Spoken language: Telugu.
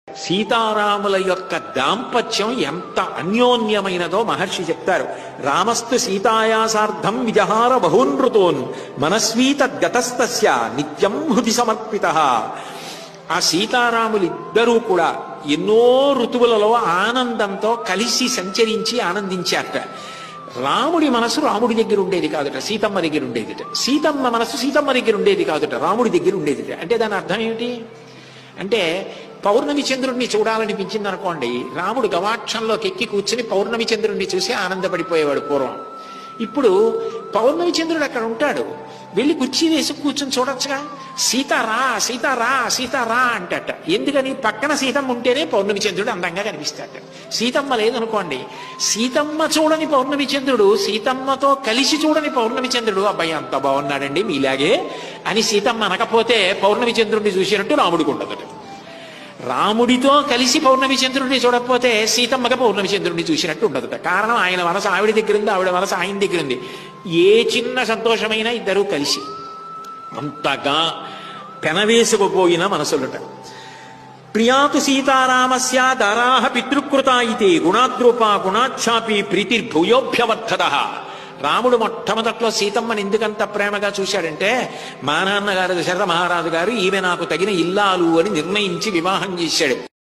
సీతారాముల యొక్క దాంపత్యం ఎంత అన్యోన్యమైనదో మహర్షి చెప్తారు. రామస్తు సీతాయాసార్థం విజహార బహూనృతోన్ మనస్వీత గతస్తస్య నిత్యం హృది సమర్పిత. ఆ సీతారాములిద్దరూ కూడా ఎన్నో ఋతువులలో ఆనందంతో కలిసి సంచరించి ఆనందించారట. రాముడి మనసు రాముడి దగ్గర ఉండేది కాదుట, సీతమ్మ దగ్గర ఉండేదిట. సీతమ్మ మనసు సీతమ్మ దగ్గర ఉండేది కాదుట, రాముడి దగ్గర ఉండేదిట. అంటే దాని అర్థం ఏమిటి అంటే, పౌర్ణమి చంద్రుడిని చూడాలనిపించింది అనుకోండి, రాముడు గవాక్షంలోకి ఎక్కి కూర్చుని పౌర్ణమి చంద్రుడిని చూసి ఆనందపడిపోయేవాడు పూర్వం. ఇప్పుడు పౌర్ణమి చంద్రుడు అక్కడ ఉంటాడు, వెళ్ళి కుర్చీ వేసి కూర్చుని చూడొచ్చుగా. సీతారా సీతారా సీతారా అంటట. ఎందుకని? పక్కన సీతమ్మ ఉంటేనే పౌర్ణమి చంద్రుడు అందంగా కనిపిస్తాడు. సీతమ్మ లేదనుకోండి, సీతమ్మ చూడని పౌర్ణమి చంద్రుడు, సీతమ్మతో కలిసి చూడని పౌర్ణమి చంద్రుడు, అబ్బాయి అంత బాగున్నాడండి మీలాగే అని సీతమ్మ అనకపోతే పౌర్ణమి చంద్రుడిని చూసినట్టు రాముడికి ఉండదు. రాముడితో కలిసి పౌర్ణమి చంద్రుడిని చూడకపోతే సీతమ్మగా పౌర్ణమి చంద్రుడిని చూసినట్టు ఉండదు. కారణం ఆయన మనసు ఆవిడ దగ్గర ఉంది, ఆవిడ మనసు ఆయన దగ్గర ఉంది. ఏ చిన్న సంతోషమైనా ఇద్దరూ కలిసి అంతగా పెనవేసుకుపోయిన మనసులుట. ప్రియాతు సీతారామస్య దారాహ పితృకృత అయితే గుణాద్రూపా గుణాఛాపి ప్రీతిర్భూయోభ్యవర్ధద. రాముడు మొట్టమొదట్లో సీతమ్మని ఎందుకంత ప్రేమగా చూశాడంటే, మా నాన్నగారు దశరథ మహారాజు గారు ఈమె నాకు తగిన ఇల్లాలు అని నిర్ణయించి వివాహం చేశాడు.